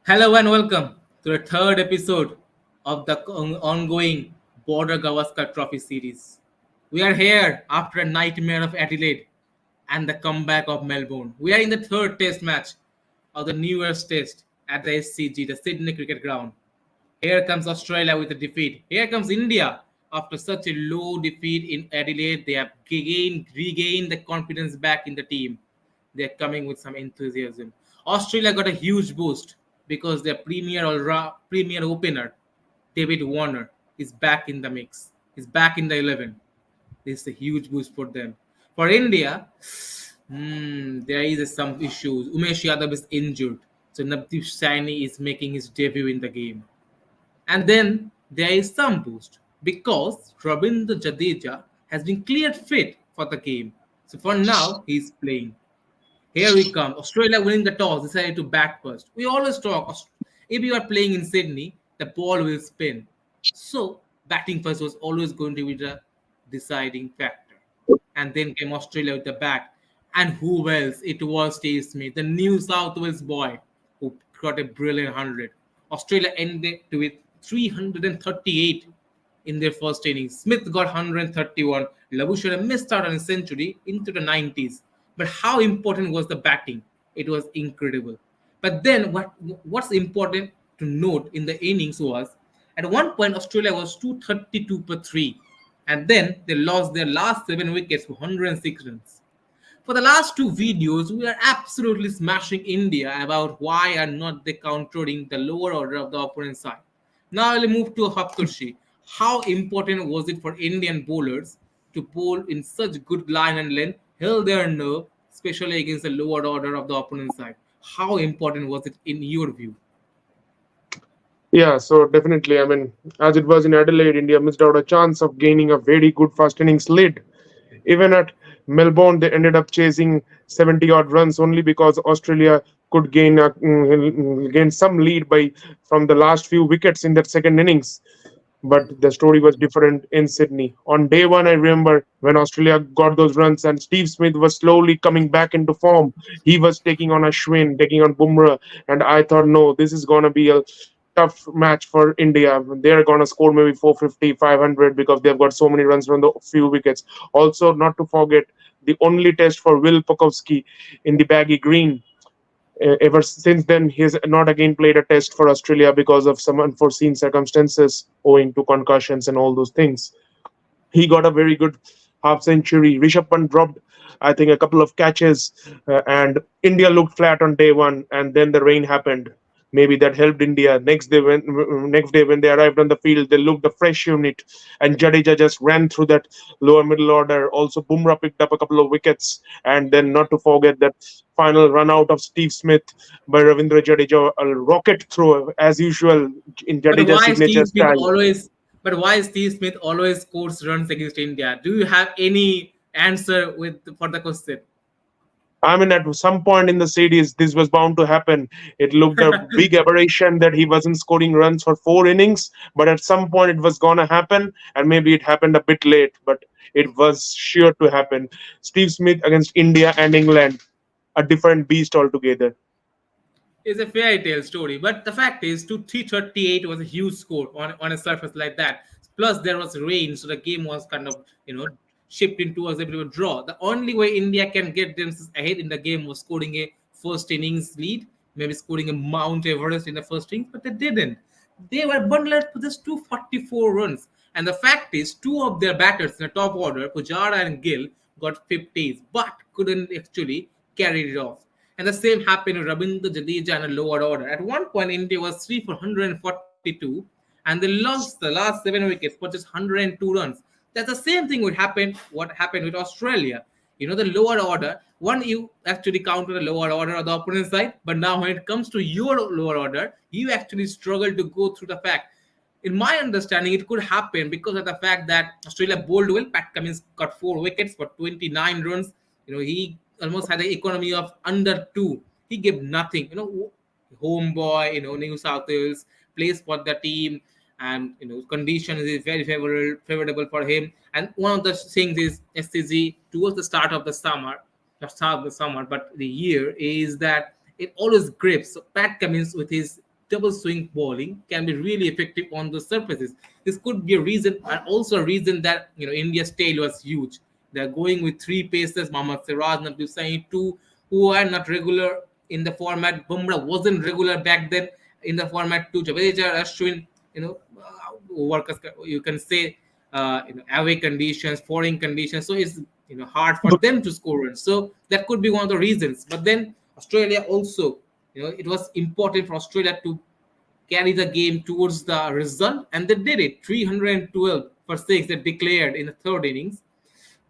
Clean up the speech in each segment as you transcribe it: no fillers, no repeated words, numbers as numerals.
Hello and welcome to the third episode of the ongoing Border Gavaskar Trophy series. We are here after a nightmare of Adelaide and the comeback of Melbourne. We are in the third test match of the New Year's Test at the SCG, the Sydney Cricket Ground. Here comes Australia with a defeat. Here comes India after such a low defeat in Adelaide. They have regained the confidence back in the team. They're coming with some enthusiasm. Australia got a huge boost because their premier opener, David Warner, is back in the mix. He's back in the 11. This is a huge boost for them. For India, there is some issues. Umesh Yadav is injured, so Navdeep Saini is making his debut in the game. And then there is some boost because Rabindra Jadeja has been cleared fit for the game. So for now, he's playing. Here we come. Australia winning the toss, decided to bat first. We always talk, if you are playing in Sydney, the ball will spin. So batting first was always going to be the deciding factor. And then came Australia with the bat. And who else? It was Steve Smith, the New South Wales boy, who got a brilliant 100. Australia ended with 338 in their first innings. Smith got 131. Labuschagne missed out on a century into the 90s. But how important was the batting? It was incredible. But then what's important to note in the innings was at one point Australia was 232 per 3. And then they lost their last 7 wickets for 106 runs. For the last two videos, we are absolutely smashing India about why are not they countering the lower order of the opponent side. Now I'll move to Hapkurshi. How important was it for Indian bowlers to bowl in such good line and length, held their nerve, especially against the lower order of the opponent side? How important was it in your view? Yeah, so definitely. As it was in Adelaide, India missed out a chance of gaining a very good first innings lead. Even at Melbourne, they ended up chasing 70 odd runs only because Australia could gain some lead by from the last few wickets in that second innings. But the story was different in Sydney. On day one, I remember when Australia got those runs and Steve Smith was slowly coming back into form. He was taking on Ashwin, taking on Bumrah, and I thought, no, this is going to be a tough match for India. They're going to score maybe 450, 500 because they've got so many runs from the few wickets. Also, not to forget, the only test for Will Pukowski in the baggy green. Ever since then, he has not again played a test for Australia because of some unforeseen circumstances owing to concussions and all those things. He got a very good half century. Rishabh Pant dropped, I think, a couple of catches, and India looked flat on day one, and then the rain happened. Maybe that helped India. Next day when they arrived on the field, they looked a fresh unit, and Jadeja just ran through that lower middle order. Also, Bumrah picked up a couple of wickets, and then not to forget that final run out of Steve Smith by Ravindra Jadeja, a rocket throw as usual in But Jadeja's why signature Steve Smith style. always but why Steve Smith always scores runs against India? Do you have any answer with for the question? At some point in the series, this was bound to happen. It looked a big aberration that he wasn't scoring runs for 4 innings, but at some point it was going to happen, and maybe it happened a bit late, but it was sure to happen. Steve Smith against India and England, a different beast altogether. It's a fairy tale story, but the fact is, 338 was a huge score on a surface like that. Plus, there was rain, so the game was kind of shifting towards a bit of a draw. The only way India can get themselves ahead in the game was scoring a first innings lead, maybe scoring a Mount Everest in the first innings, but they didn't. They were bundled for just 244 runs. And the fact is, two of their batters in the top order, Pujara and Gill, got 50s, but couldn't actually carry it off. And the same happened with Rabindra Jadeja in a lower order. At one point, India was 3 for 142, and they lost the last 7 wickets for just 102 runs. That's the same thing would happen. What happened with Australia? The lower order. One, you actually counter the lower order of the opponent side, but now when it comes to your lower order, you actually struggle to go through the fact. In my understanding, it could happen because of the fact that Australia bowled well. Pat Cummins got 4 wickets for 29 runs. He almost had an economy of under two. He gave nothing. Homeboy, New South Wales plays for the team, and conditions is very favorable for him. And one of the things is SCG towards the start of the summer, but the year is that it always grips. So Pat Cummins with his double swing bowling can be really effective on those surfaces. This could be a reason, and also a reason that India's tail was huge. They're going with three pacers, Mohammad Siraj, Nabil Saini, two who are not regular in the format. Bumrah wasn't regular back then in the format too. Jadeja, Ashwin, workers, you can say, away conditions, foreign conditions. So it's hard for them to score runs. So that could be one of the reasons. But then Australia also, it was important for Australia to carry the game towards the result, and they did it. 312 for six they declared in the third innings,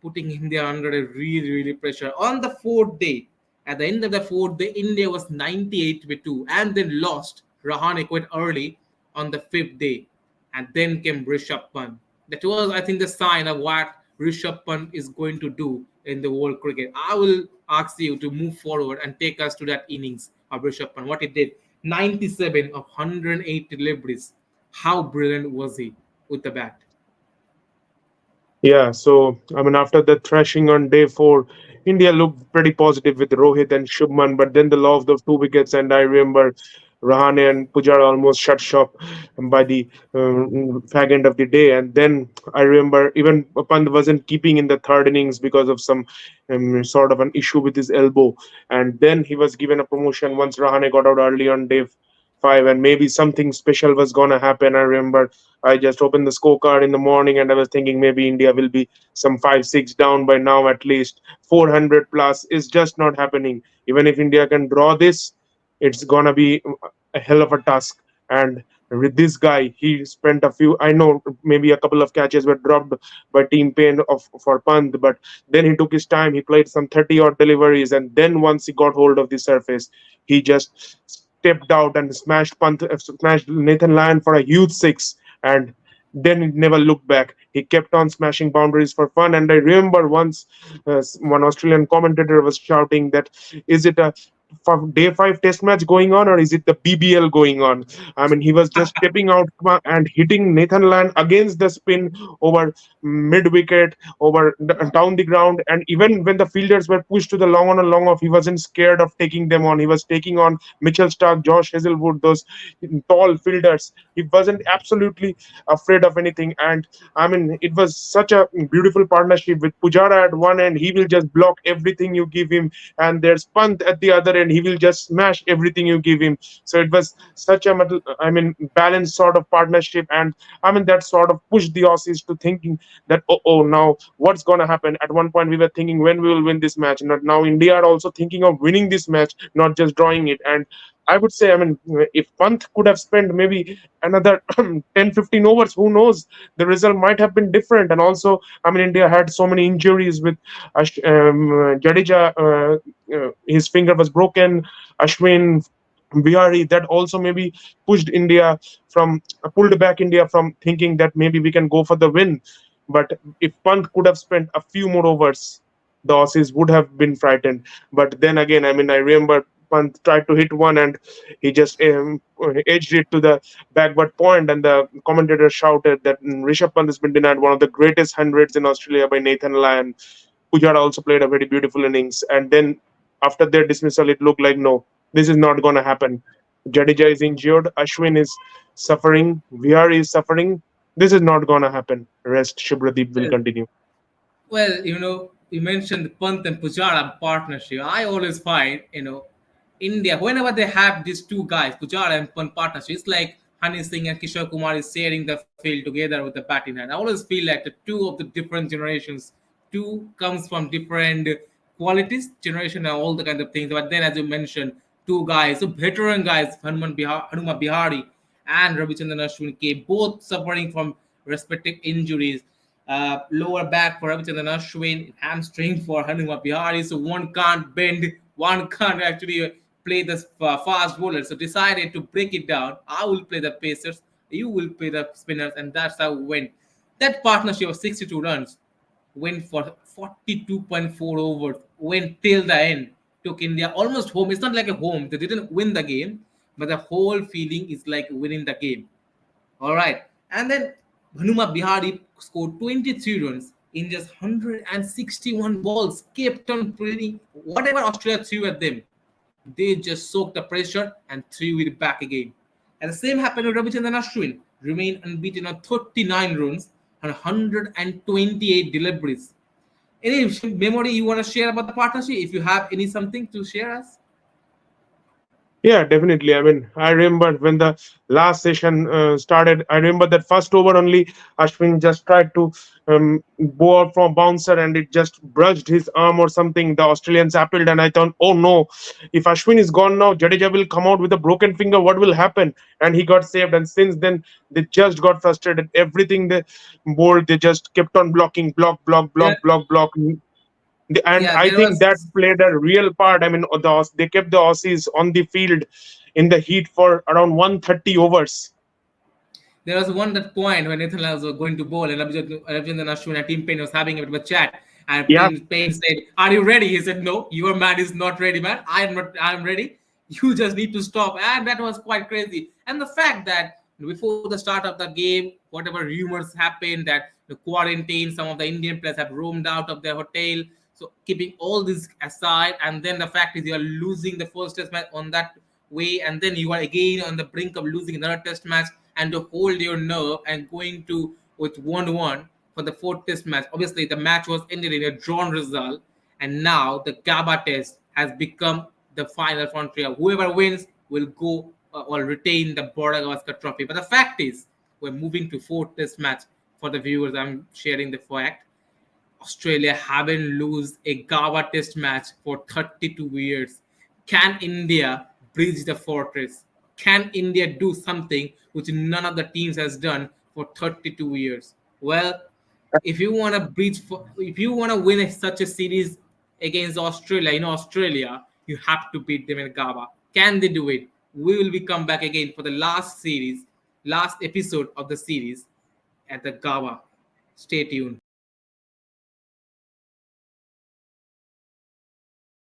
putting India under a really pressure. On the fourth day, at the end of the fourth day, India was 98 with 2 and then lost. Rahane quit early on the fifth day. And then came Rishabh Pant. That was, I think, the sign of what Rishabh Pant is going to do in the world cricket. I will ask you to move forward and take us to that innings of Rishabh Pant, what he did. 97 of 108 deliveries. How brilliant was he with the bat? Yeah, so I mean, after the thrashing on day four, India looked pretty positive with Rohit and Shubman, but then the law of those two wickets, and I remember Rahane and Pujara almost shut shop by the fag end of the day. And then I remember even Pant wasn't keeping in the third innings because of some sort of an issue with his elbow, and then he was given a promotion once Rahane got out early on day five, and maybe something special was gonna happen. I remember I just opened the scorecard in the morning and I was thinking maybe India will be some 5-6 down by now at least. 400 plus is just not happening. Even if India can draw this, it's gonna be a hell of a task. And with this guy, he spent a few, I know maybe a couple of catches were dropped by Team Payne for Pant, but then he took his time. He played some 30 odd deliveries, and then once he got hold of the surface, he just stepped out and smashed Nathan Lyon for a huge six, and then he never looked back. He kept on smashing boundaries for fun. And I remember once one Australian commentator was shouting that, is it a day five test match going on or is it the BBL going on? I mean, he was just stepping out and hitting Nathan Lyon against the spin over mid wicket, down the ground. And even when the fielders were pushed to the long on and long off, he wasn't scared of taking them on. He was taking on Mitchell Stark, Josh Hazelwood, those tall fielders. He wasn't absolutely afraid of anything. And I mean, it was such a beautiful partnership with Pujara at one end. He will just block everything you give him, and there's Pant at the other end. He will just smash everything you give him. So it was such a, I mean, balanced sort of partnership. And I mean, that sort of pushed the Aussies to thinking that, oh, now what's going to happen? At one point, we were thinking when we will win this match. And now India are also thinking of winning this match, not just drawing it. And I would say, I mean, if Pant could have spent maybe another 10-15 overs, who knows? The result might have been different. And also, I mean, India had so many injuries with Jadeja, his finger was broken, Ashwin, Bihari, that also maybe pushed India from, pulled back India from thinking that maybe we can go for the win. But if Pant could have spent a few more overs, the Aussies would have been frightened. But then again, I mean, I remember Pant tried to hit one and he just edged it to the backward point, and the commentator shouted that Rishabh Pant has been denied one of the greatest hundreds in Australia by Nathan Lyon. Pujara also played a very beautiful innings, and then after their dismissal, it looked like no, this is not going to happen. Jadeja is injured, Ashwin is suffering, Vihar is suffering. This is not going to happen. Rest Shubhradeep will continue. Well, you mentioned Pant and Pujara partnership. I always find, India, whenever they have these two guys, Pujara and Pant partnership, it's like Hani Singh and Kishore Kumar is sharing the field together with the bat in hand. I always feel like the two of the different generations, two comes from different qualities, generation, and all the kind of things. But then, as you mentioned, two guys, so veteran guys, Hanuma Bihari and Ravichandran Ashwin came, both suffering from respective injuries. Lower back for Ravichandran Ashwin, hamstring for Hanuma Bihari. So one can't bend, one can't actually play the fast bowler. So decided to break it down. I will play the pacers, you will play the spinners, and that's how it went. That partnership of 62 runs went for 42.4 overs, went till the end, took India almost home. It's not like a home, they didn't win the game, but the whole feeling is like winning the game. All right. And then Hanuma Bihari scored 23 runs in just 161 balls, kept on playing whatever Australia threw at them. They just soaked the pressure and threw it back again. And the same happened with Ravichandran Ashwin, remained unbeaten on 39 runs and 128 deliveries. Any memory you want to share about the partnership? If you have any something to share us? Yeah, definitely. I mean, I remember when the last session started. I remember that first over only Ashwin just tried to bow out from bouncer and it just brushed his arm or something. The Australians appealed, and I thought, oh no, if Ashwin is gone now, Jadeja will come out with a broken finger. What will happen? And he got saved. And since then, they just got frustrated. Everything they bowled, they just kept on blocking, block, block, There, block, block, block. And yeah, I there think that was played a real part. I mean, they kept the Aussies on the field in the heat for around 130 overs. There was one that point when Nathan Lyles was going to bowl and Ravichandran Ashwin and Tim Payne was having a bit of a chat. And Yeah, Payne said, "Are you ready?" He said, "No, your man is not ready, man. I am not. I am ready. You just need to stop." And that was quite crazy. And the fact that before the start of the game, whatever rumors happened that the quarantine, some of the Indian players have roamed out of their hotel. So keeping all this aside, and then the fact is you are losing the first test match on that way, and then you are again on the brink of losing another test match, and to hold your nerve and going to with 1-1 for the fourth test match. Obviously, the match was ended in a drawn result, and now the Gaba test has become the final frontier. Whoever wins will go or retain the Border Gavaskar trophy. But the fact is, we're moving to fourth test match. For the viewers, I'm sharing the fact. Australia haven't lost a Gava test match for 32 years. Can India bridge the fortress? Can India do something which none of the teams has done for 32 years? Well, if you want to if you want to win such a series against Australia in Australia, you have to beat them in Gava. Can they do it? We will be come back again for the last series, last episode of the series at the Gava. Stay tuned.